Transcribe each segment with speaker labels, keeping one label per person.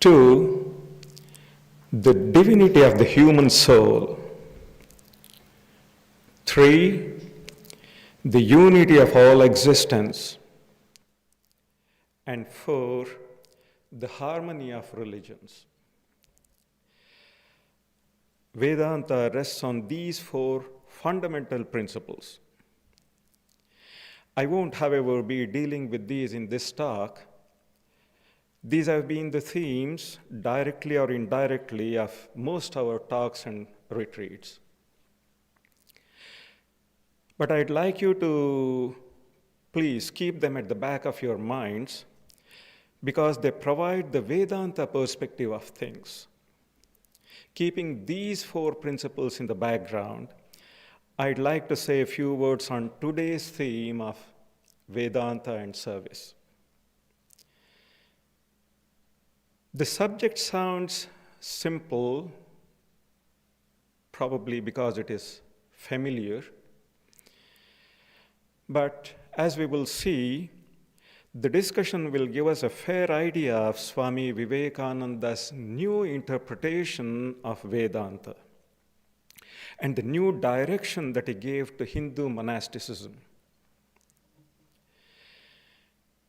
Speaker 1: 2, the divinity of the human soul. 3, the unity of all existence. And 4, the harmony of religions. Vedanta rests on these 4 fundamental principles. I won't, however, be dealing with these in this talk. These have been the themes, directly or indirectly, of most of our talks and retreats. But I'd like you to please keep them at the back of your minds because they provide the Vedanta perspective of things. Keeping these 4 principles in the background, I'd like to say a few words on today's theme of Vedanta and service. The subject sounds simple, probably because it is familiar. But as we will see, the discussion will give us a fair idea of Swami Vivekananda's new interpretation of Vedanta and the new direction that he gave to Hindu monasticism.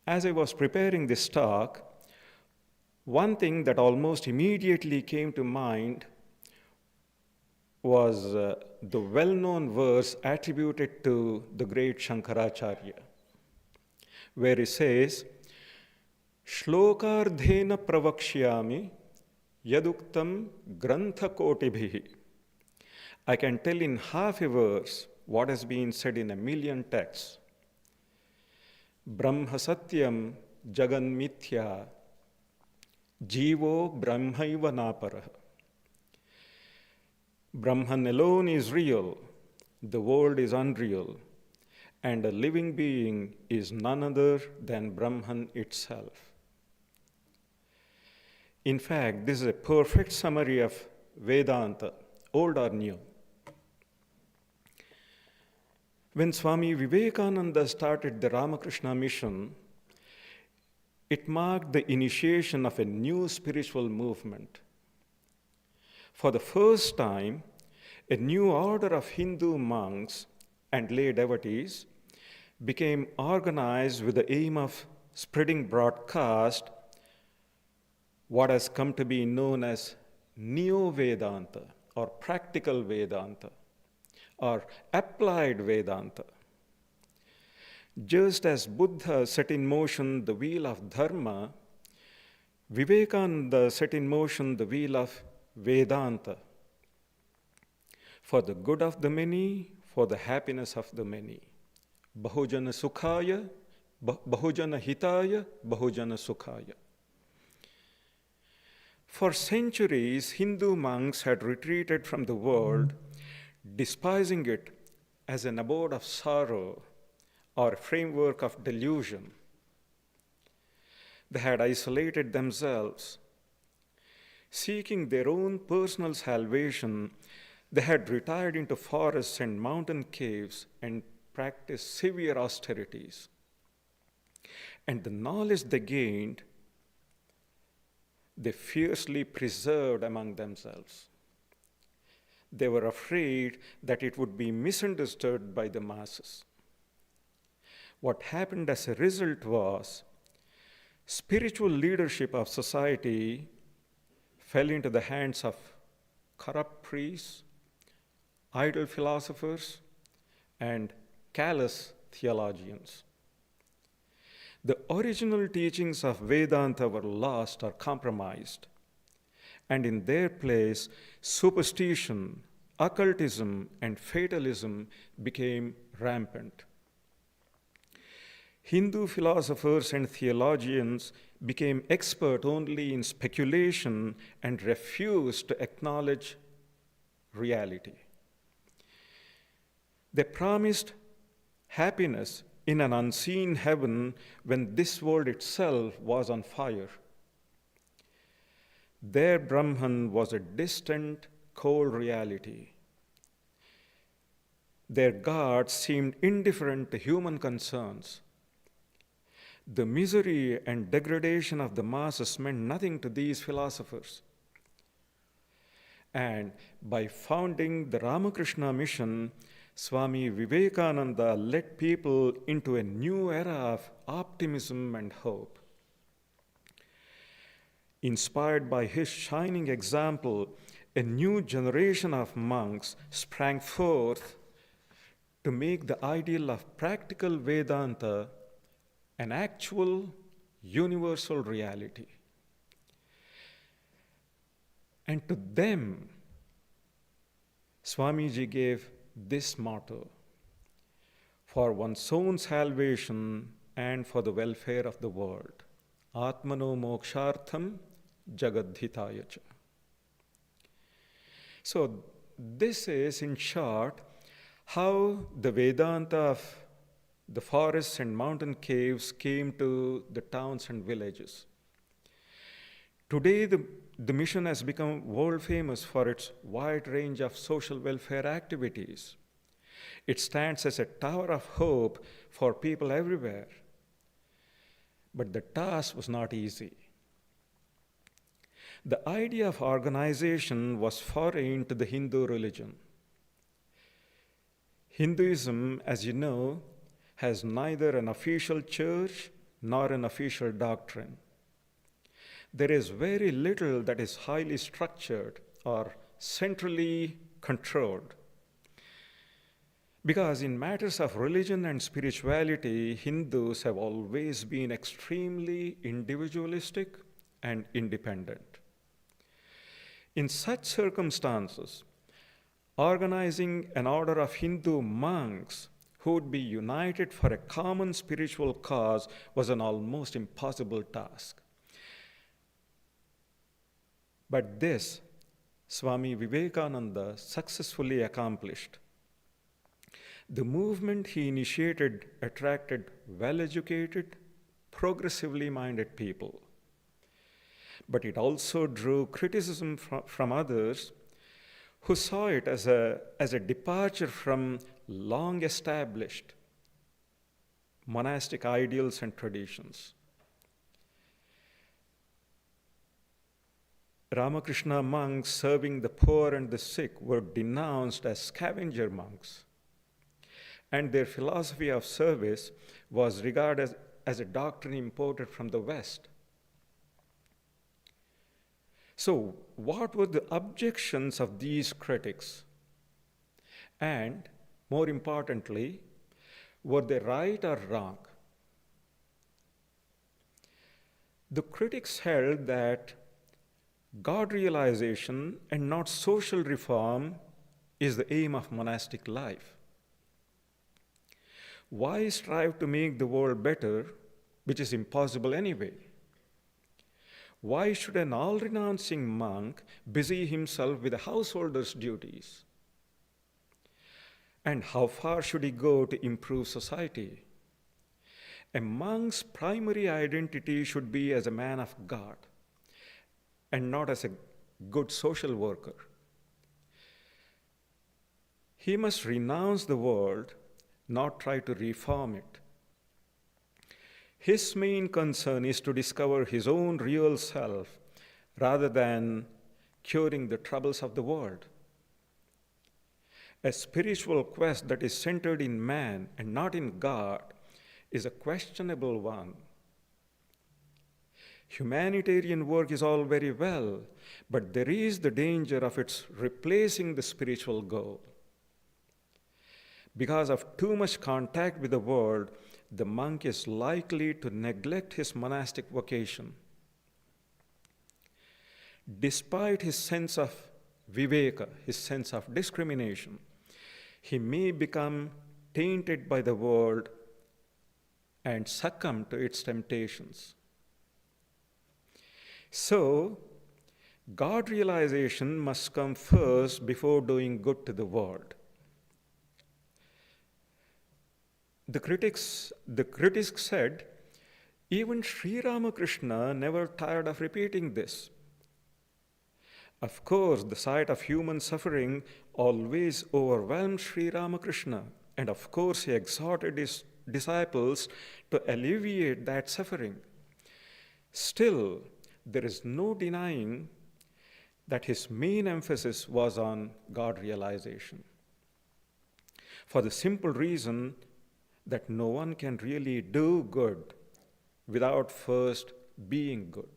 Speaker 1: As I was preparing this talk, one thing that almost immediately came to mind was the well-known verse attributed to the great Shankaracharya, where he says, Shlokardhena pravakshyami yaduktam grantha kotibhihi. I can tell in half a verse what has been said in a million texts. Brahma satyam jagan mithya jivo brahmaiva naparah. Brahman alone is real, the world is unreal, and a living being is none other than Brahman itself. In fact, this is a perfect summary of Vedanta, old or new. When Swami Vivekananda started the Ramakrishna Mission, it marked the initiation of a new spiritual movement. For the first time, a new order of Hindu monks and lay devotees became organized with the aim of spreading broadcast what has come to be known as Neo-Vedanta or practical Vedanta or applied Vedanta. Just as Buddha set in motion the wheel of Dharma, Vivekananda set in motion the wheel of Vedanta, for the good of the many, for the happiness of the many. Bahujana Sukhaya, Bahujana Hitaya, Bahujana Sukhaya. For centuries, Hindu monks had retreated from the world, despising it as an abode of sorrow or framework of delusion. They had isolated themselves. Seeking their own personal salvation, they had retired into forests and mountain caves and practiced severe austerities. And the knowledge they gained, they fiercely preserved among themselves. They were afraid that it would be misunderstood by the masses. What happened as a result was spiritual leadership of society fell into the hands of corrupt priests, idle philosophers, and callous theologians. The original teachings of Vedanta were lost or compromised, and in their place, superstition, occultism, and fatalism became rampant. Hindu philosophers and theologians became expert only in speculation and refused to acknowledge reality. They promised happiness in an unseen heaven when this world itself was on fire. Their Brahman was a distant, cold reality. Their gods seemed indifferent to human concerns. The misery and degradation of the masses meant nothing to these philosophers. And by founding the Ramakrishna Mission, Swami Vivekananda led people into a new era of optimism and hope. Inspired by his shining example, a new generation of monks sprang forth to make the ideal of practical Vedanta an actual universal reality. And to them, Swamiji gave this motto: for one's own salvation and for the welfare of the world. Atmano mokshartham jagadhitaya cha. So this is, in short, how the Vedanta of the forests and mountain caves came to the towns and villages. Today, the mission has become world famous for its wide range of social welfare activities. It stands as a tower of hope for people everywhere. But the task was not easy. The idea of organization was foreign to the Hindu religion. Hinduism, as you know, has neither an official church nor an official doctrine. There is very little that is highly structured or centrally controlled. Because in matters of religion and spirituality, Hindus have always been extremely individualistic and independent. In such circumstances, organizing an order of Hindu monks who would be united for a common spiritual cause was an almost impossible task. But this, Swami Vivekananda successfully accomplished. The movement he initiated attracted well-educated, progressively minded people. But it also drew criticism from others who saw it as a departure from long-established monastic ideals and traditions. Ramakrishna monks serving the poor and the sick were denounced as scavenger monks, and their philosophy of service was regarded as a doctrine imported from the West. So, what were the objections of these critics? And, more importantly, were they right or wrong? The critics held that God realization and not social reform is the aim of monastic life. Why strive to make the world better, which is impossible anyway? Why should an all-renouncing monk busy himself with a householder's duties? And how far should he go to improve society? A monk's primary identity should be as a man of God and not as a good social worker. He must renounce the world, not try to reform it. His main concern is to discover his own real self rather than curing the troubles of the world. A spiritual quest that is centered in man and not in God is a questionable one. Humanitarian work is all very well, but there is the danger of its replacing the spiritual goal. Because of too much contact with the world, the monk is likely to neglect his monastic vocation. Despite his sense of viveka, his sense of discrimination, he may become tainted by the world and succumb to its temptations. So, God realization must come first before doing good to the world. The critics said, even Sri Ramakrishna never tired of repeating this. Of course, the sight of human suffering always overwhelmed Sri Ramakrishna, and of course he exhorted his disciples to alleviate that suffering. Still, there is no denying that his main emphasis was on God realization. For the simple reason that no one can really do good without first being good.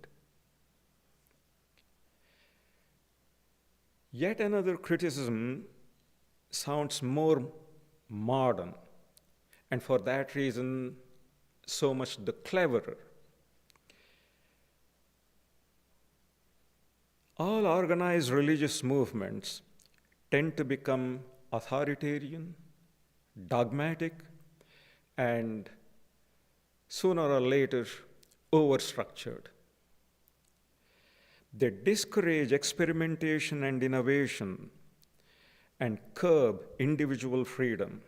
Speaker 1: Yet another criticism sounds more modern, and for that reason, so much the cleverer. All organized religious movements tend to become authoritarian, dogmatic, and sooner or later overstructured. They discourage experimentation and innovation and curb individual freedom.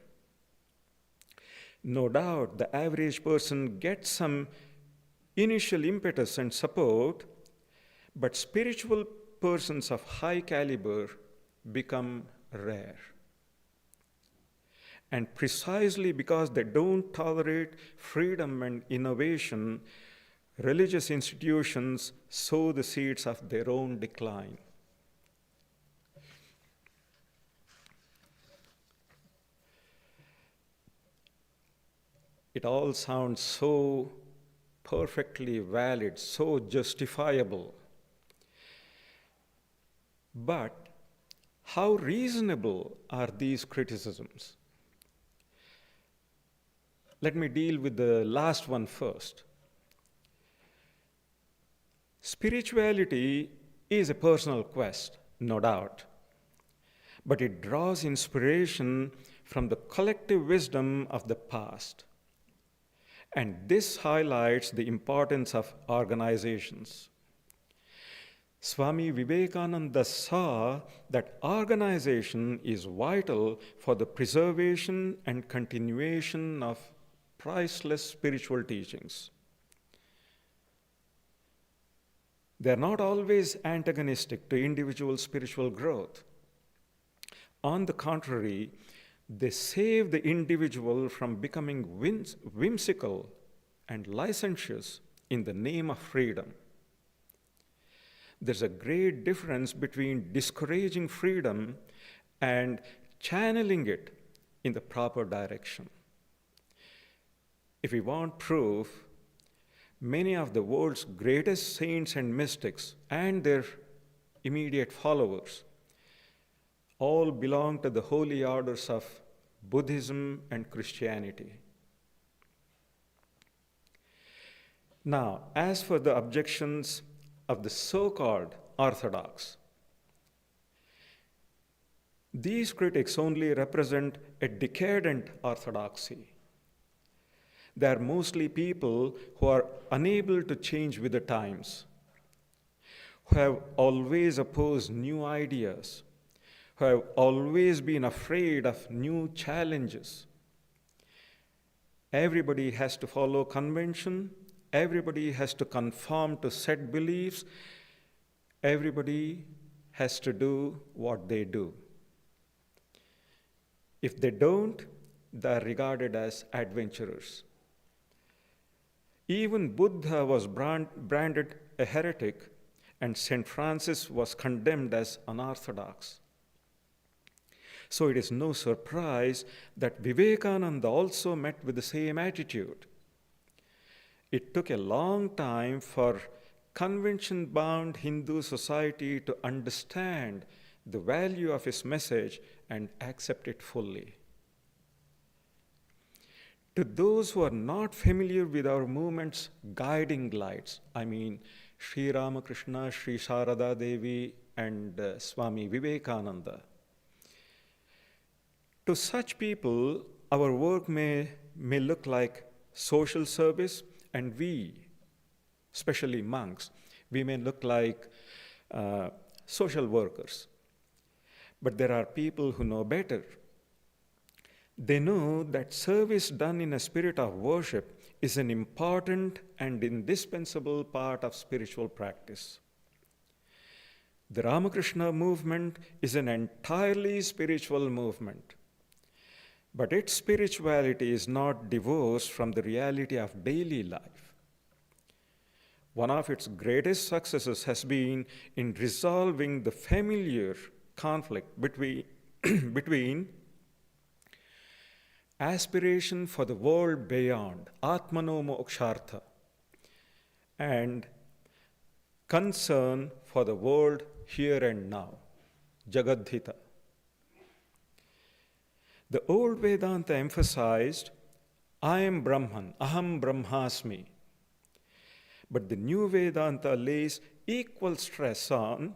Speaker 1: No doubt the average person gets some initial impetus and support, but spiritual persons of high caliber become rare. And precisely because they don't tolerate freedom and innovation, religious institutions sow the seeds of their own decline. It all sounds so perfectly valid, so justifiable. But how reasonable are these criticisms? Let me deal with the last one first. Spirituality is a personal quest, no doubt, but it draws inspiration from the collective wisdom of the past. And this highlights the importance of organizations. Swami Vivekananda saw that organization is vital for the preservation and continuation of priceless spiritual teachings. They are not always antagonistic to individual spiritual growth. On the contrary, they save the individual from becoming whimsical and licentious in the name of freedom. There's a great difference between discouraging freedom and channeling it in the proper direction. If we want proof, many of the world's greatest saints and mystics and their immediate followers all belong to the holy orders of Buddhism and Christianity. Now, as for the objections of the so-called orthodox, these critics only represent a decadent orthodoxy. They are mostly people who are unable to change with the times, who have always opposed new ideas, who have always been afraid of new challenges. Everybody has to follow convention. Everybody has to conform to set beliefs. Everybody has to do what they do. If they don't, they are regarded as adventurers. Even Buddha was branded a heretic, and St. Francis was condemned as unorthodox. So it is no surprise that Vivekananda also met with the same attitude. It took a long time for convention-bound Hindu society to understand the value of his message and accept it fully. To those who are not familiar with our movement's guiding lights, I mean Sri Ramakrishna, Sri Sharada Devi, and Swami Vivekananda, to such people, our work may look like social service, and we, especially monks, we may look like social workers. But there are people who know better. They know that service done in a spirit of worship is an important and indispensable part of spiritual practice. The Ramakrishna movement is an entirely spiritual movement. But its spirituality is not divorced from the reality of daily life. One of its greatest successes has been in resolving the familiar conflict between aspiration for the world beyond, Atmano Mokshartha, and concern for the world here and now, Jagadhita. The old Vedanta emphasized, I am Brahman, Aham Brahmasmi. But the new Vedanta lays equal stress on,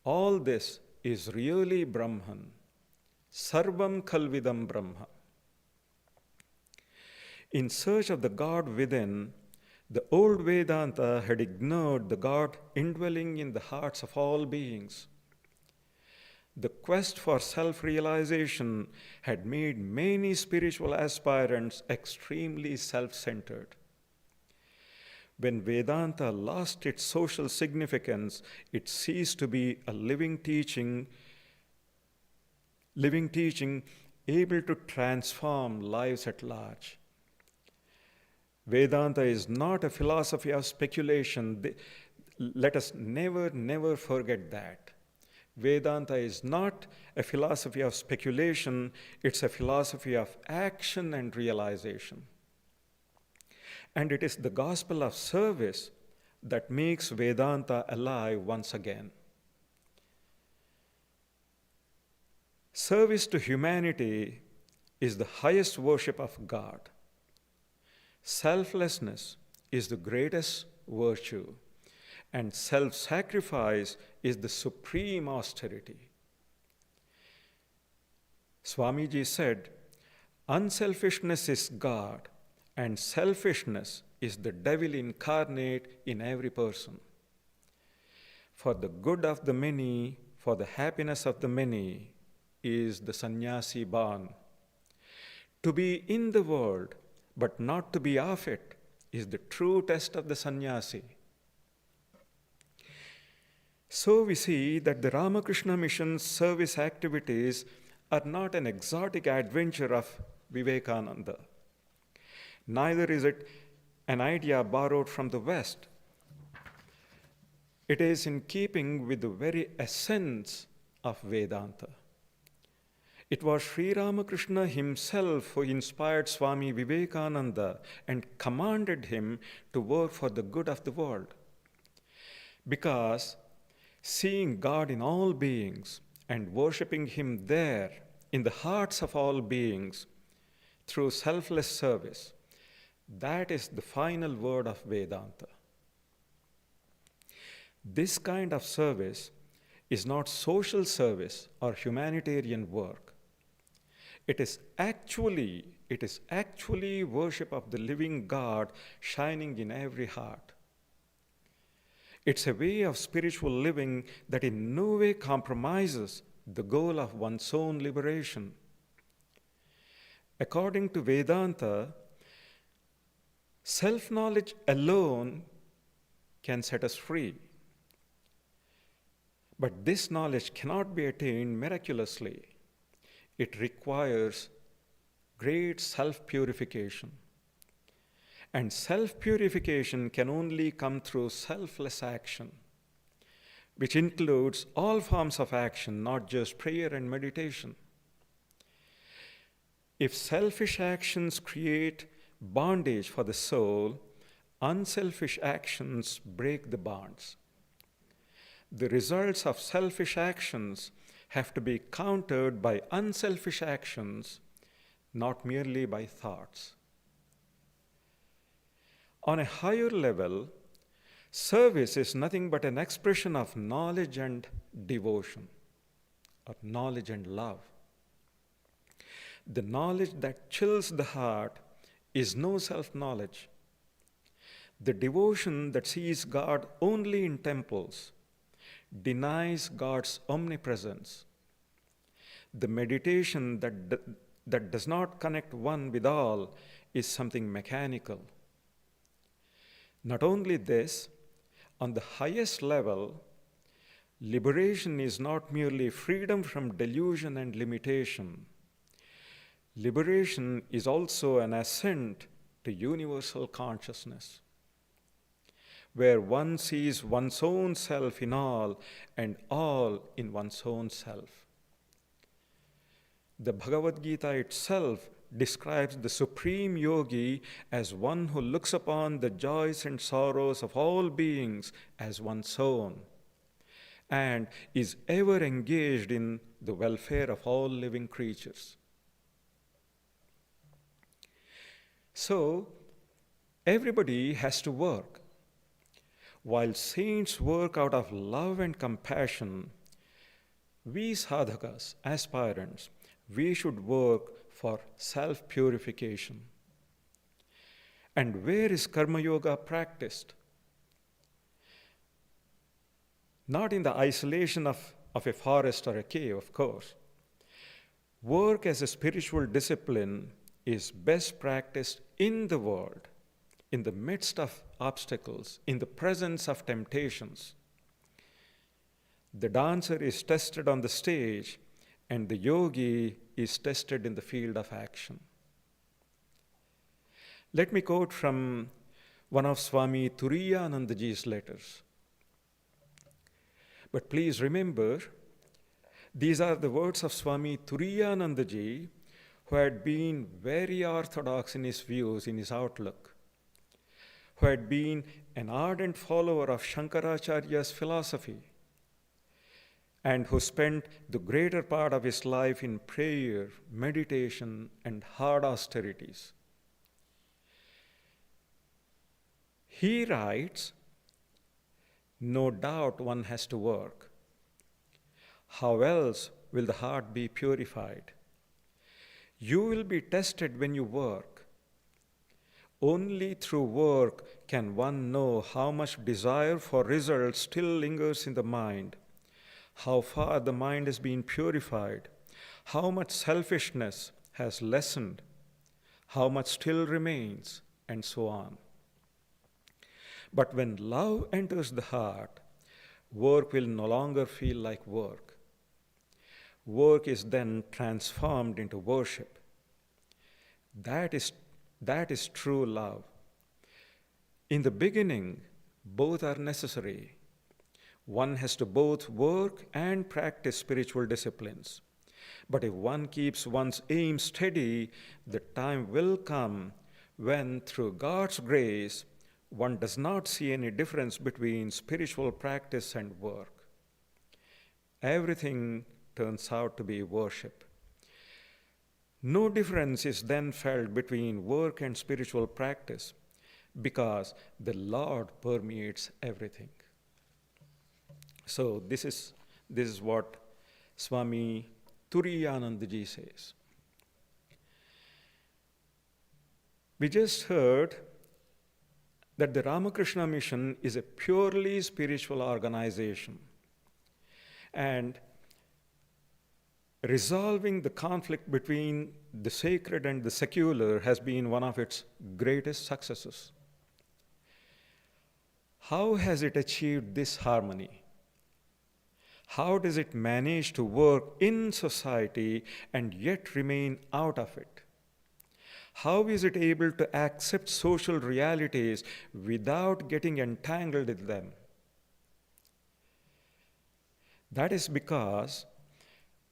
Speaker 1: all this is really Brahman, Sarvam Kalvidam Brahma. In search of the God within, the old Vedanta had ignored the God indwelling in the hearts of all beings. The quest for self-realization had made many spiritual aspirants extremely self-centered. When Vedanta lost its social significance, it ceased to be a living teaching able to transform lives at large. Vedanta is not a philosophy of speculation. Let us never forget that. Vedanta is not a philosophy of speculation, it's a philosophy of action and realization. And it is the gospel of service that makes Vedanta alive once again. Service to humanity is the highest worship of God. Selflessness is the greatest virtue, and self-sacrifice is the supreme austerity. Swamiji said, unselfishness is God, and selfishness is the devil incarnate in every person. For the good of the many, for the happiness of the many, is the sannyasi born. To be in the world, but not to be of it, is the true test of the sannyasi. So we see that the Ramakrishna Mission's service activities are not an exotic adventure of Vivekananda. Neither is it an idea borrowed from the West. It is in keeping with the very essence of Vedanta. It was Sri Ramakrishna himself who inspired Swami Vivekananda and commanded him to work for the good of the world. Because seeing God in all beings and worshipping Him there in the hearts of all beings through selfless service, that is the final word of Vedanta. This kind of service is not social service or humanitarian work. It is actually worship of the living God shining in every heart. It's a way of spiritual living that in no way compromises the goal of one's own liberation. According to Vedanta, self-knowledge alone can set us free. But this knowledge cannot be attained miraculously. It requires great self-purification. And self-purification can only come through selfless action, which includes all forms of action, not just prayer and meditation. If selfish actions create bondage for the soul, unselfish actions break the bonds. The results of selfish actions have to be countered by unselfish actions, not merely by thoughts. On a higher level, service is nothing but an expression of knowledge and devotion, or knowledge and love. The knowledge that chills the heart is no self-knowledge. The devotion that sees God only in temples denies God's omnipresence. The meditation that does not connect one with all is something mechanical. Not only this, on the highest level, liberation is not merely freedom from delusion and limitation. Liberation is also an ascent to universal consciousness, where one sees one's own self in all and all in one's own self. The Bhagavad Gita itself describes the supreme yogi as one who looks upon the joys and sorrows of all beings as one's own and is ever engaged in the welfare of all living creatures. So, everybody has to work. While saints work out of love and compassion, we sadhakas, aspirants, we should work for self-purification. And where is Karma Yoga practiced? Not in the isolation of a forest or a cave, of course. Work as a spiritual discipline is best practiced in the world, in the midst of obstacles, in the presence of temptations. The dancer is tested on the stage, and the yogi is tested in the field of action. Let me quote from one of Swami Turiyanandaji's letters. But please remember, these are the words of Swami Turiyanandaji, who had been very orthodox in his views, in his outlook, who had been an ardent follower of Shankaracharya's philosophy, and who spent the greater part of his life in prayer, meditation, and hard austerities. He writes, "No doubt one has to work. How else will the heart be purified? You will be tested when you work. Only through work can one know how much desire for results still lingers in the mind, how far the mind has been purified, how much selfishness has lessened, how much still remains, and so on. But when love enters the heart, work will no longer feel like work. Work is then transformed into worship. That is true love. In the beginning, both are necessary. One has to both work and practice spiritual disciplines. But if one keeps one's aim steady, the time will come when, through God's grace, one does not see any difference between spiritual practice and work. Everything turns out to be worship. No difference is then felt between work and spiritual practice because the Lord permeates everything." So this is what Swami Turiyanandaji says. We just heard that the Ramakrishna Mission is a purely spiritual organization, and resolving the conflict between the sacred and the secular has been one of its greatest successes. How has it achieved this harmony? How does it manage to work in society and yet remain out of it? How is it able to accept social realities without getting entangled in them? That is because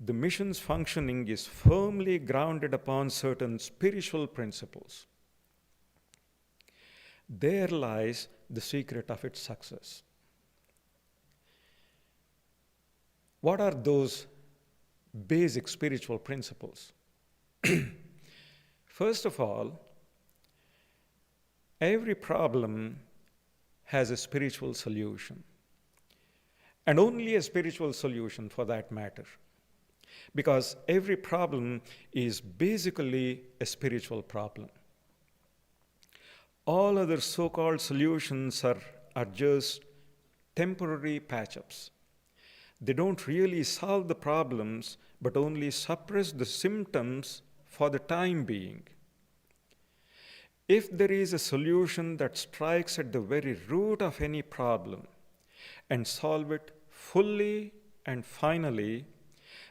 Speaker 1: the mission's functioning is firmly grounded upon certain spiritual principles. There lies the secret of its success. What are those basic spiritual principles? First of all, every problem has a spiritual solution, and only a spiritual solution for that matter, because every problem is basically a spiritual problem. All other so-called solutions are just temporary patch-ups. They don't really solve the problems, but only suppress the symptoms for the time being. If there is a solution that strikes at the very root of any problem and solve it fully and finally,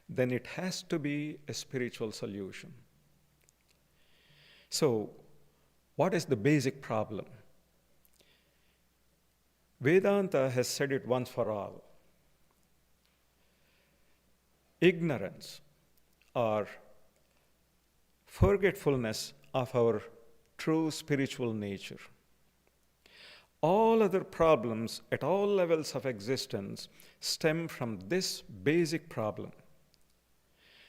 Speaker 1: then it has to be a spiritual solution. So, what is the basic problem? Vedanta has said it once for all. Ignorance or forgetfulness of our true spiritual nature. All other problems at all levels of existence stem from this basic problem.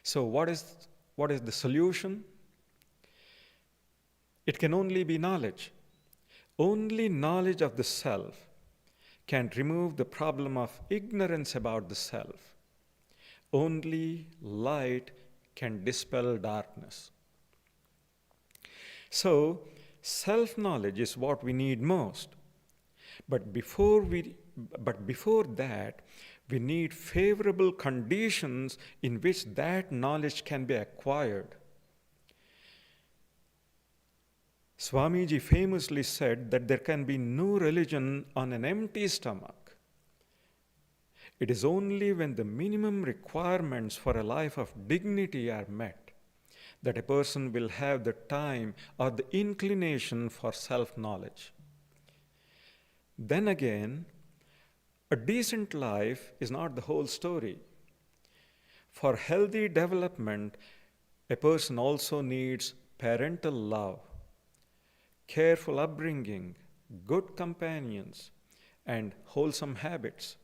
Speaker 1: So what is the solution? It can only be knowledge. Only knowledge of the self can remove the problem of ignorance about the self. Only light can dispel darkness. So, self-knowledge is what we need most. But before that, we need favorable conditions in which that knowledge can be acquired. Swamiji famously said that there can be no religion on an empty stomach. It is only when the minimum requirements for a life of dignity are met that a person will have the time or the inclination for self-knowledge. Then again, a decent life is not the whole story. For healthy development, a person also needs parental love, careful upbringing, good companions, and wholesome habits.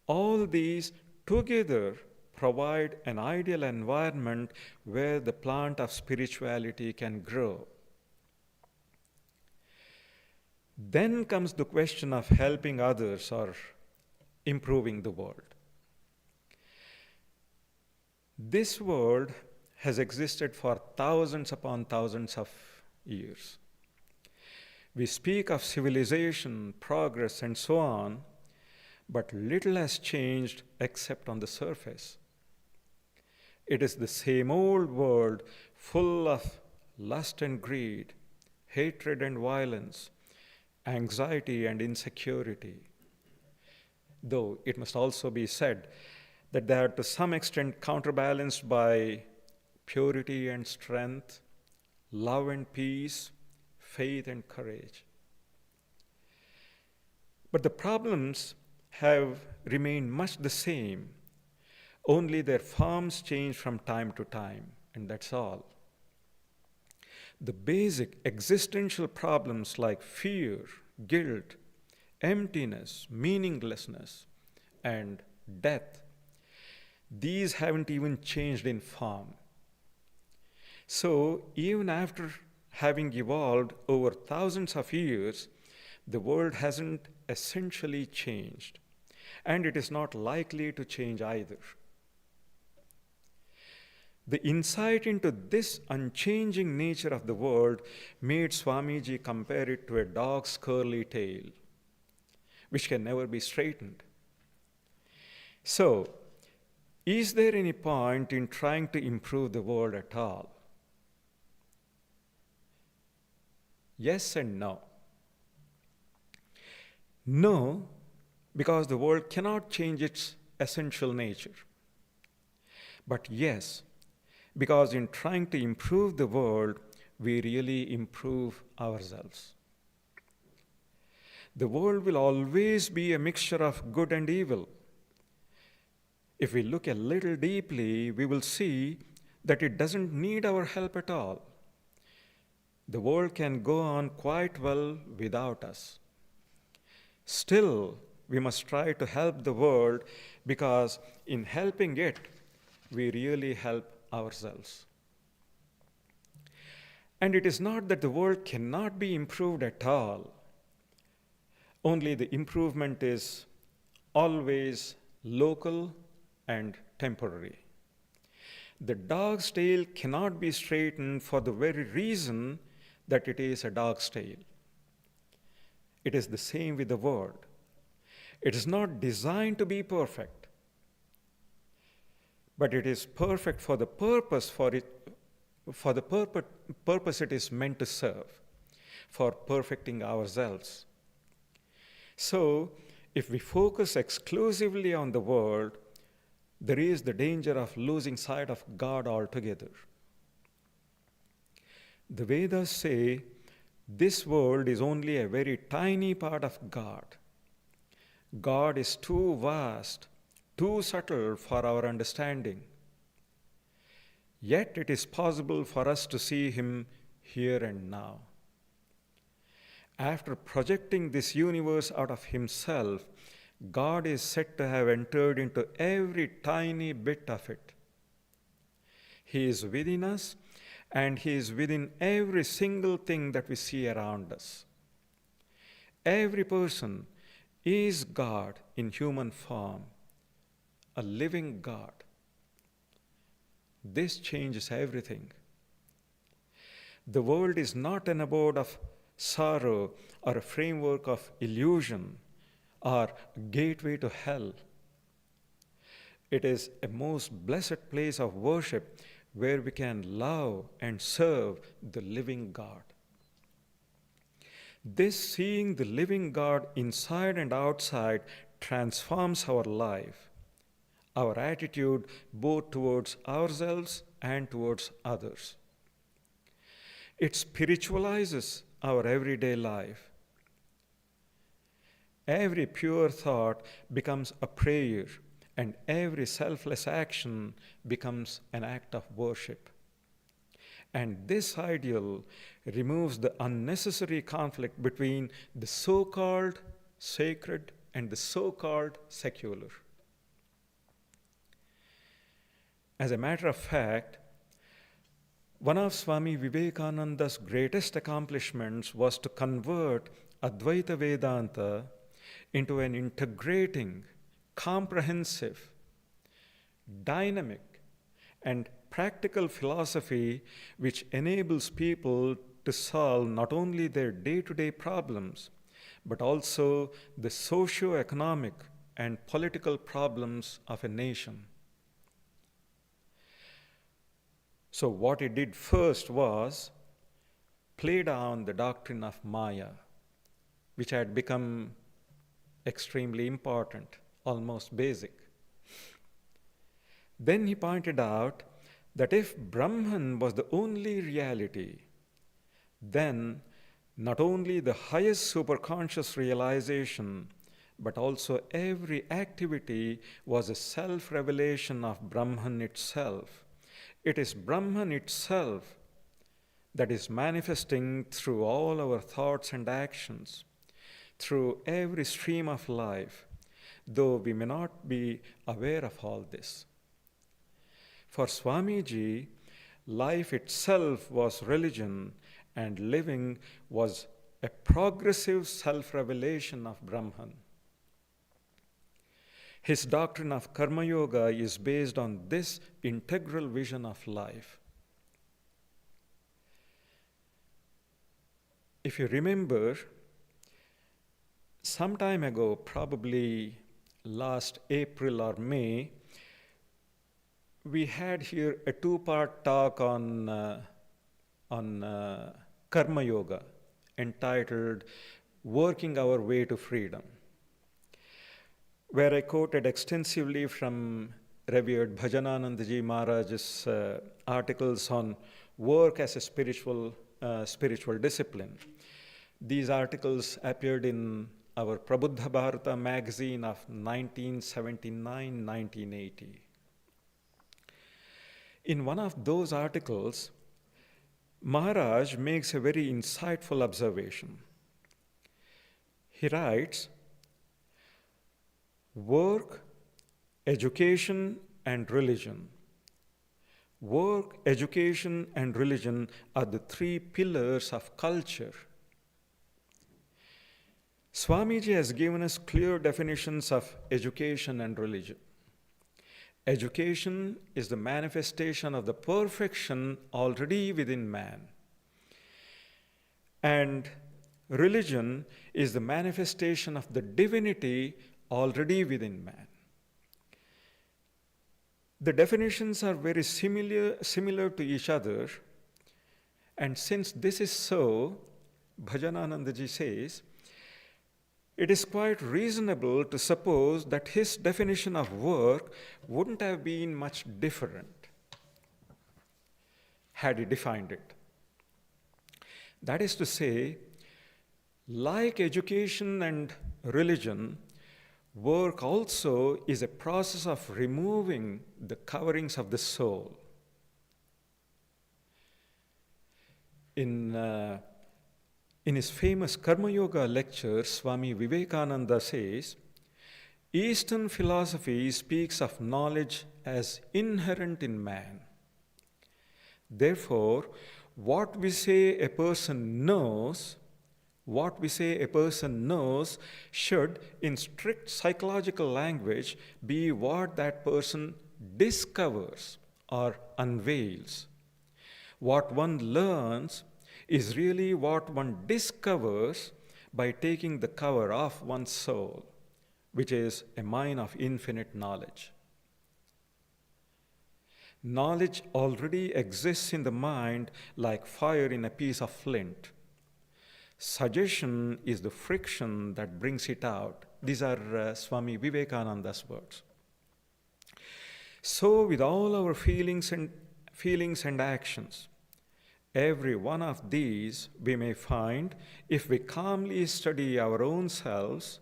Speaker 1: All these together provide an ideal environment where the plant of spirituality can grow. Then comes the question of helping others or improving the world. This world has existed for thousands upon thousands of years. We speak of civilization, progress, and so on, but little has changed except on the surface. It is the same old world full of lust and greed, hatred and violence, anxiety and insecurity. Though it must also be said that they are to some extent counterbalanced by purity and strength, love and peace, faith and courage. But the problems have remained much the same, only their forms change from time to time, and that's all. The basic existential problems like fear, guilt, emptiness, meaninglessness, and death, these haven't even changed in form. So even after having evolved over thousands of years, the world hasn't essentially changed, and it is not likely to change either. The insight into this unchanging nature of the world made Swamiji compare it to a dog's curly tail, which can never be straightened. So, is there any point in trying to improve the world at all? Yes and no. No, because the world cannot change its essential nature. But yes, because in trying to improve the world, we really improve ourselves. The world will always be a mixture of good and evil. If we look a little deeply, we will see that it doesn't need our help at all. The world can go on quite well without us. Still, we must try to help the world because in helping it, we really help ourselves. And it is not that the world cannot be improved at all. Only the improvement is always local and temporary. The dog's tail cannot be straightened for the very reason that it is a dog's tail. It is the same with the world. It is not designed to be perfect, but it is perfect for the purpose purpose it is meant to serve, for perfecting ourselves. So, if we focus exclusively on the world, there is the danger of losing sight of God altogether. The Vedas say this world is only a very tiny part of God. God is too vast, too subtle for our understanding. Yet it is possible for us to see Him here and now. After projecting this universe out of Himself, God is said to have entered into every tiny bit of it. He is within us, and He is within every single thing that we see around us. Every person is God in human form, a living God. This changes everything. The world is not an abode of sorrow or a framework of illusion or a gateway to hell. It is a most blessed place of worship where we can love and serve the living God. This seeing the living God inside and outside transforms our life, our attitude both towards ourselves and towards others. It spiritualizes our everyday life. Every pure thought becomes a prayer, and every selfless action becomes an act of worship. And this ideal removes the unnecessary conflict between the so-called sacred and the so-called secular. As a matter of fact, one of Swami Vivekananda's greatest accomplishments was to convert Advaita Vedanta into an integrating, comprehensive, dynamic, and practical philosophy which enables people to solve not only their day-to-day problems, but also the socio-economic and political problems of a nation. So what he did first was play down the doctrine of Maya, which had become extremely important, almost basic. Then he pointed out that if Brahman was the only reality, then not only the highest superconscious realization, but also every activity was a self-revelation of Brahman itself. It is Brahman itself that is manifesting through all our thoughts and actions, through every stream of life, though we may not be aware of all this. For Swamiji, life itself was religion, and living was a progressive self-revelation of Brahman. His doctrine of Karma Yoga is based on this integral vision of life. If you remember, some time ago, probably last April or May, we had here a two-part talk on Karma Yoga entitled Working Our Way to Freedom, where I quoted extensively from revered Bhajananandaji Maharaj's articles on work as a spiritual discipline. These articles appeared in our Prabuddha Bharata magazine of 1979-1980. In one of those articles, Maharaj makes a very insightful observation. He writes, work, education, and religion. Work, education, and religion are the three pillars of culture. Swamiji has given us clear definitions of education and religion. Education is the manifestation of the perfection already within man. And religion is the manifestation of the divinity already within man. The definitions are very similar to each other. And since this is so, Bhajananandaji says, it is quite reasonable to suppose that his definition of work wouldn't have been much different had he defined it. That is to say, like education and religion, work also is a process of removing the coverings of the soul. In his famous Karma Yoga lecture, Swami Vivekananda says, Eastern philosophy speaks of knowledge as inherent in man. Therefore, what we say a person knows should, in strict psychological language, be what that person discovers or unveils. What one learns is really what one discovers by taking the cover off one's soul, which is a mine of infinite knowledge. Knowledge already exists in the mind like fire in a piece of flint. Suggestion is the friction that brings it out. These are Swami Vivekananda's words. So with all our feelings and actions, every one of these we may find, if we calmly study our own selves,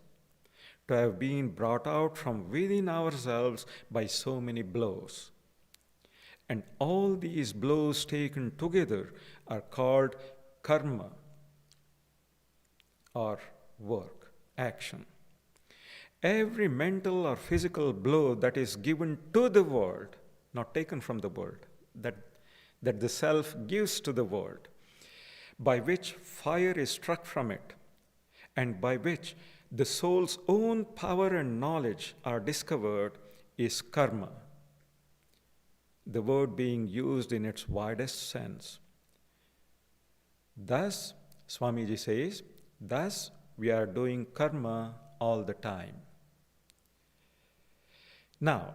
Speaker 1: to have been brought out from within ourselves by so many blows. And all these blows taken together are called karma, or work, action. Every mental or physical blow that is given to the world, not taken from the world, that the self gives to the world, by which fire is struck from it, and by which the soul's own power and knowledge are discovered, is karma, the word being used in its widest sense. Thus, Swamiji says, thus we are doing karma all the time. Now,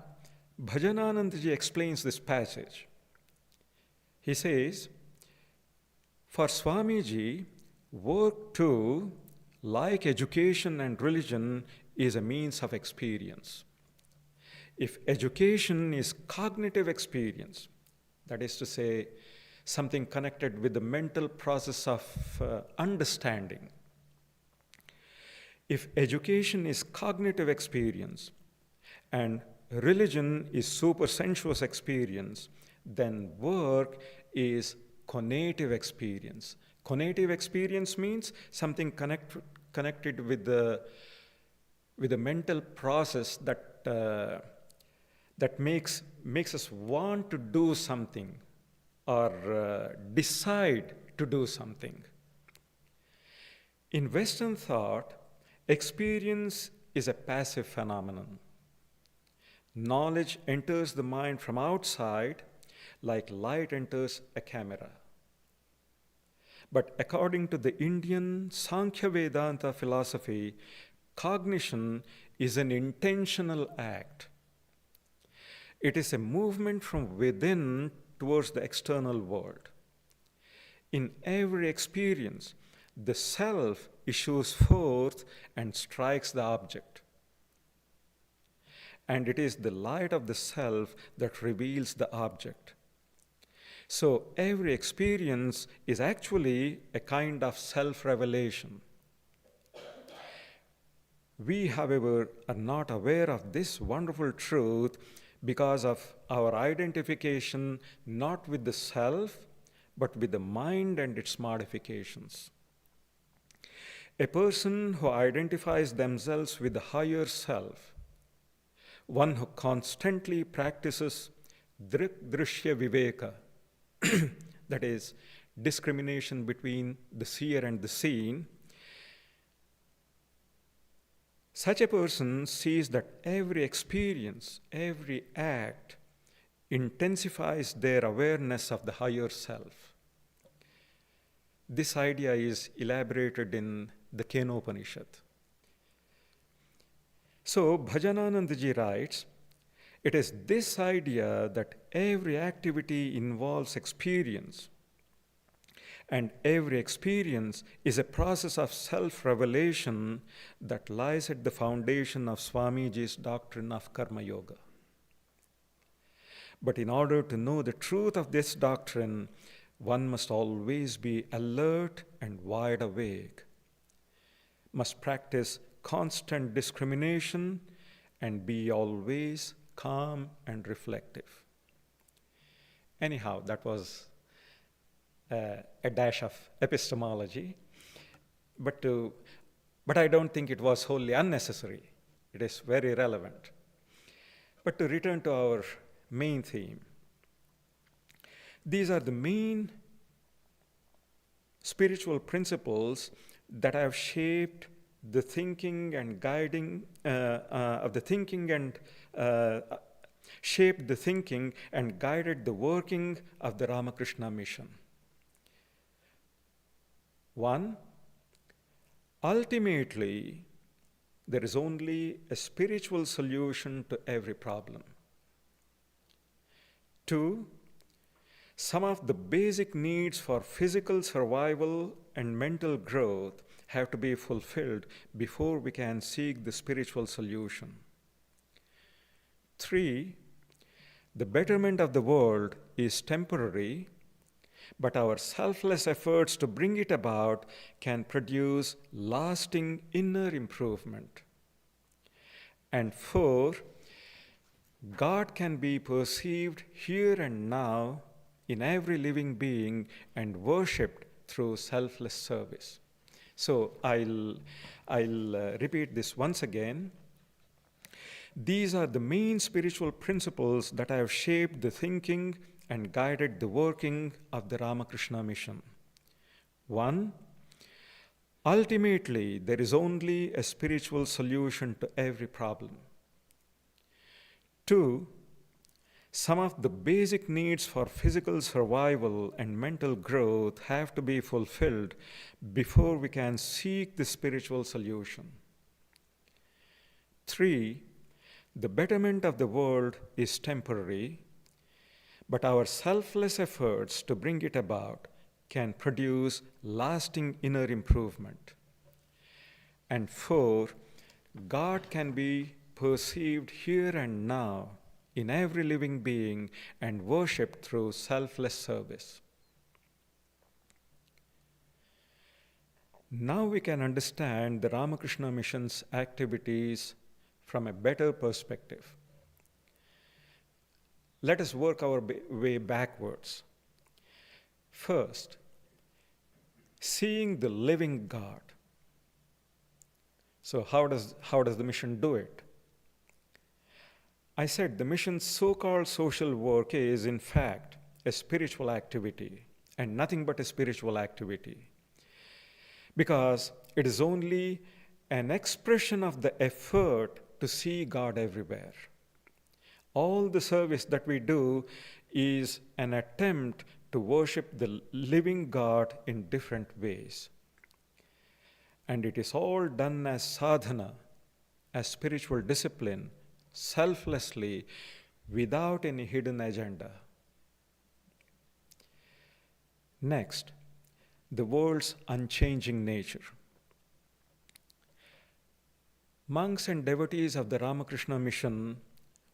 Speaker 1: Bhajananandaji explains this passage. He says, for Swamiji, work too, like education and religion, is a means of experience. If education is cognitive experience, that is to say, something connected with the mental process of understanding. If education is cognitive experience and religion is supersensuous experience, then work is conative experience. Conative experience means something connected with the mental process that makes us want to do something or decide to do something. In Western thought, experience is a passive phenomenon. Knowledge enters the mind from outside like light enters a camera. But according to the Indian Sankhya Vedanta philosophy, cognition is an intentional act. It is a movement from within towards the external world. In every experience, the self issues forth and strikes the object. And it is the light of the self that reveals the object. So every experience is actually a kind of self-revelation. We, however, are not aware of this wonderful truth because of our identification not with the self, but with the mind and its modifications. A person who identifies themselves with the higher self, one who constantly practices drishya viveka, that is, discrimination between the seer and the seen, such a person sees that every experience, every act intensifies their awareness of the higher self. This idea is elaborated in the Kenopanishad. So, Bhajananandaji writes, it is this idea that every activity involves experience, and every experience is a process of self-revelation that lies at the foundation of Swamiji's doctrine of Karma Yoga. But in order to know the truth of this doctrine, one must always be alert and wide awake, must practice constant discrimination and be always calm and reflective. Anyhow, that was a dash of epistemology, but I don't think it was wholly unnecessary. It is very relevant. But to return to our main theme, these are the main spiritual principles that have shaped the thinking and guiding shaped the thinking and guided the working of the Ramakrishna Mission. 1. Ultimately, there is only a spiritual solution to every problem. 2. Some of the basic needs for physical survival and mental growth have to be fulfilled before we can seek the spiritual solution. 3. The betterment of the world is temporary, but our selfless efforts to bring it about can produce lasting inner improvement. And 4. God can be perceived here and now in every living being and worshipped through selfless service. So I'll repeat this once again. These are the main spiritual principles that have shaped the thinking and guided the working of the Ramakrishna Mission. 1. Ultimately, there is only a spiritual solution to every problem. 2. Some of the basic needs for physical survival and mental growth have to be fulfilled before we can seek the spiritual solution. 3. The betterment of the world is temporary, but our selfless efforts to bring it about can produce lasting inner improvement. And 4. God can be perceived here and now in every living being and worshipped through selfless service. Now we can understand the Ramakrishna Mission's activities from a better perspective. Let us work our way backwards. First, seeing the living God. So how does the mission do it? I said the mission's so-called social work is, in fact, a spiritual activity, and nothing but a spiritual activity, because it is only an expression of the effort to see God everywhere. All the service that we do is an attempt to worship the living God in different ways. And it is all done as sadhana, as spiritual discipline, selflessly, without any hidden agenda. Next, the world's unchanging nature. Monks and devotees of the Ramakrishna Mission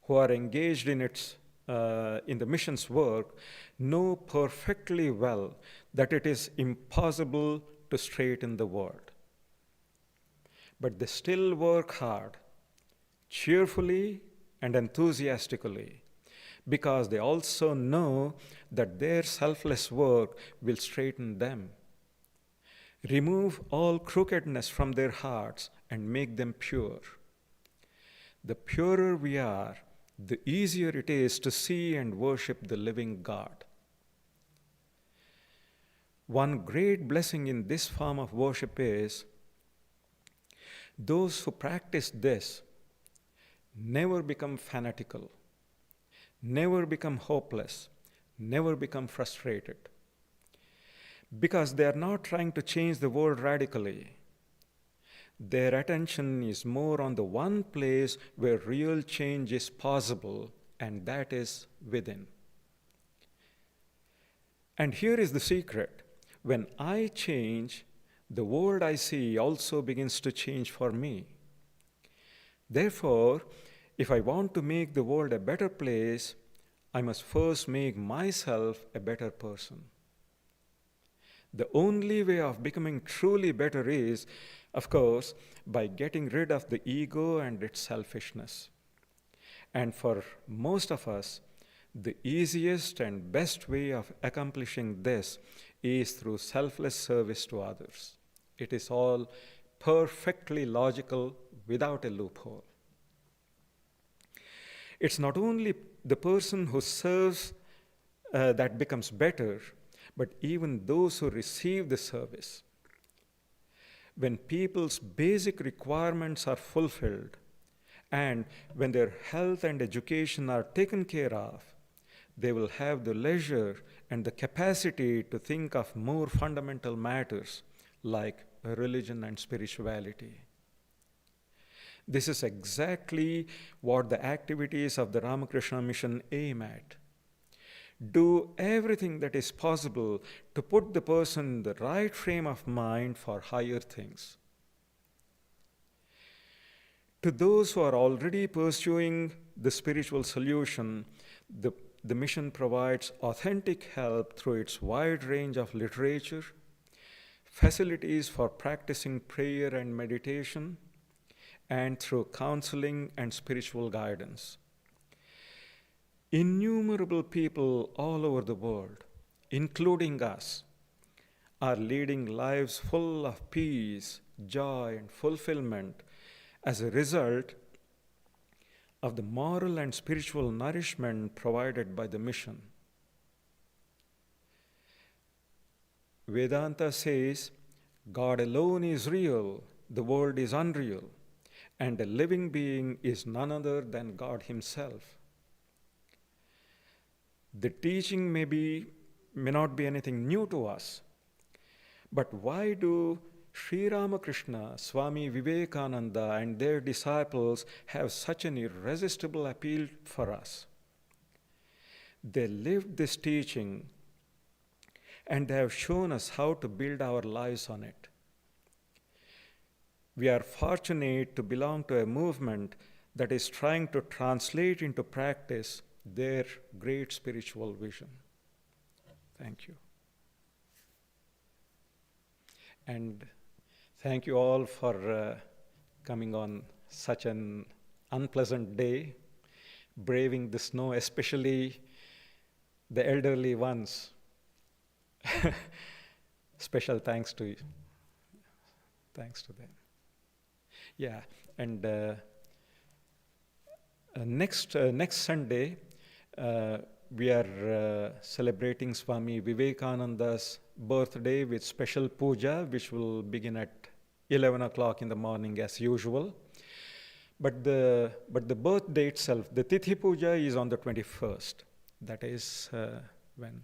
Speaker 1: who are engaged in the mission's work know perfectly well that it is impossible to straighten the world. But they still work hard, cheerfully and enthusiastically, because they also know that their selfless work will straighten them, remove all crookedness from their hearts and make them pure. The purer we are, the easier it is to see and worship the living God. One great blessing in this form of worship is those who practice this never become fanatical, never become hopeless, never become frustrated, because they are not trying to change the world radically. Their attention is more on the one place where real change is possible, and that is within. And here is the secret. When I change, the world I see also begins to change for me. Therefore, if I want to make the world a better place, I must first make myself a better person. The only way of becoming truly better is, of course, by getting rid of the ego and its selfishness. And for most of us, the easiest and best way of accomplishing this is through selfless service to others. It is all perfectly logical without a loophole. It's not only the person who serves that becomes better, but even those who receive the service. When people's basic requirements are fulfilled, and when their health and education are taken care of, they will have the leisure and the capacity to think of more fundamental matters like religion and spirituality. This is exactly what the activities of the Ramakrishna Mission aim at. Do everything that is possible to put the person in the right frame of mind for higher things. To those who are already pursuing the spiritual solution, the mission provides authentic help through its wide range of literature, facilities for practicing prayer and meditation, and through counseling and spiritual guidance. Innumerable people all over the world, including us, are leading lives full of peace, joy, and fulfillment as a result of the moral and spiritual nourishment provided by the mission. Vedanta says, God alone is real, the world is unreal, and a living being is none other than God himself. The teaching may not be anything new to us, but why do Sri Ramakrishna, Swami Vivekananda, and their disciples have such an irresistible appeal for us? They lived this teaching, and they have shown us how to build our lives on it. We are fortunate to belong to a movement that is trying to translate into practice their great spiritual vision. Thank you. And thank you all for coming on such an unpleasant day, braving the snow, especially the elderly ones. Special thanks to you. Thanks to them. Yeah, and next Sunday, we are celebrating Swami Vivekananda's birthday with special puja, which will begin at 11 o'clock in the morning as usual. But the birthday itself, the Tithi puja, is on the 21st. That is when